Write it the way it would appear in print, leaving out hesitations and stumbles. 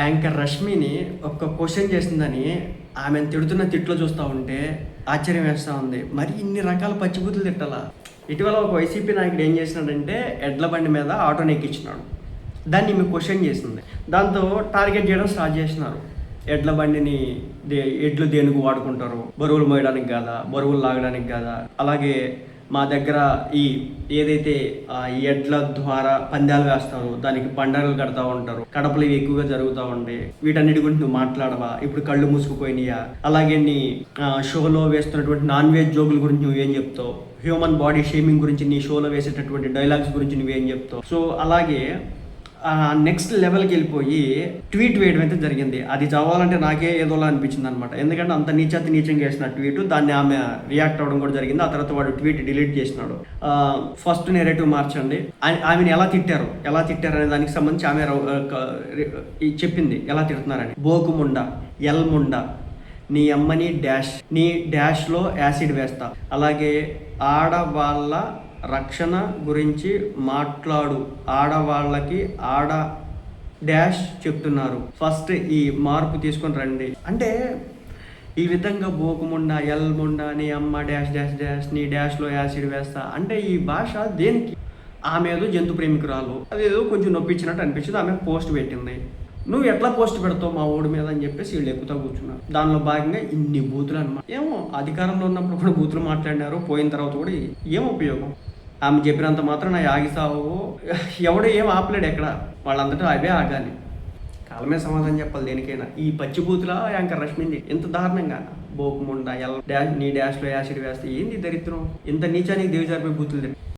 Anchor రష్మిని ఒక question చేసిందని ఆమెను తిడుతున్న తిట్లు చూస్తూ ఉంటే ఆశ్చర్యం వేస్తూ ఉంది. మరి ఇన్ని రకాల పచ్చిబూతులు తిట్టాలా? ఇటీవల ఒక వైసీపీ నాయకుడు ఏం చేసినాడంటే ఎడ్ల బండి మీద ఆటోని ఎక్కించినాడు. దాన్ని ఈమె క్వశ్చన్ చేసింది. దాంతో టార్గెట్ చేయడం స్టార్ట్ చేసినారు. ఎడ్ల బండిని ఎడ్లు దేనికి వాడుకుంటారు? బరువులు మోయడానికి కాదా? బరువులు లాగడానికి కాదా? అలాగే మా దగ్గర ఏదైతే ఈ ఎడ్ల ద్వారా పందాలు వేస్తారు, దానికి పండగలు కడతా ఉంటారు, కడపలు ఇవి ఎక్కువగా జరుగుతూ ఉంటాయి. వీటన్నిటి గురించి నువ్వు మాట్లాడవా? ఇప్పుడు కళ్ళు మూసుకుపోయినాయా? అలాగే నీ షోలో వేస్తున్నటువంటి నాన్ వెజ్ జోకుల గురించి నువ్వేం చెప్తావు? హ్యూమన్ బాడీ షేమింగ్ గురించి నీ షోలో వేసేటటువంటి డైలాగ్స్ గురించి నువ్వేం చెప్తావు? సో అలాగే నెక్స్ట్ లెవెల్కి వెళ్ళిపోయి ట్వీట్ వేయడం అయితే జరిగింది. అది చదవాలంటే నాకే ఏదోలా అనిపించింది అనమాట. ఎందుకంటే అంత నీచంగా వేసిన ట్వీట్, దాన్ని ఆమె రియాక్ట్ అవ్వడం కూడా జరిగింది. ఆ తర్వాత వాడు ట్వీట్ డిలీట్ చేసినాడు. ఫస్ట్ నెరేటివ్ మార్చండి, ఆమెను ఎలా తిట్టారు అనే దానికి సంబంధించి ఆమె చెప్పింది ఎలా తిడుతున్నారని. బోకుముండ, ఎల్ముండ, నీ అమ్మని నీ డాష్లో యాసిడ్ వేస్తా, అలాగే ఆడవాళ్ళ రక్షణ గురించి మాట్లాడు, ఆడవాళ్ళకి ఆడ డాష్ చెప్తున్నారు, ఫస్ట్ ఈ మార్పు తీసుకొని రండి అంటే ఈ విధంగా బోకుముండా, ఎల్ముండా, నీ అమ్మ డాష్ నీ డాష్లో యాసిడ్ వేస్తా అంటే ఈ భాష దేనికి? ఆమె ఏదో జంతు ప్రేమికురాలు, అదేదో కొంచెం నొప్పించినట్టు అనిపించింది. ఆమె పోస్ట్ పెట్టింది. నువ్వు ఎట్లా పోస్ట్ పెడతావు మా ఓడి మీద అని చెప్పేసి వీళ్ళు ఎక్కుతా కూర్చున్నారు. దానిలో భాగంగా ఇన్ని బూతులు అనమాట. ఏమో అధికారంలో ఉన్నప్పుడు కూడా బూతులు మాట్లాడినారు, పోయిన తర్వాత కూడా ఏం ఉపయోగం? ఆమె చెప్పినంత మాత్రం నా ఆగిసావు, ఎవడో ఏం ఆపలేడు ఎక్కడ, వాళ్ళంతటా అవే ఆగాలి. కాలమే సమాధానం చెప్పాలి దేనికైనా. ఈ పచ్చిబూతులా యాంకర్ రష్మింది ఎంత దారుణంగా బోకుముండా, నీ డాష్లో యాసిడ్ వేస్తే ఏంది దరిద్రం? ఇంత నీచానికి దిగజారిపోయి బూతులు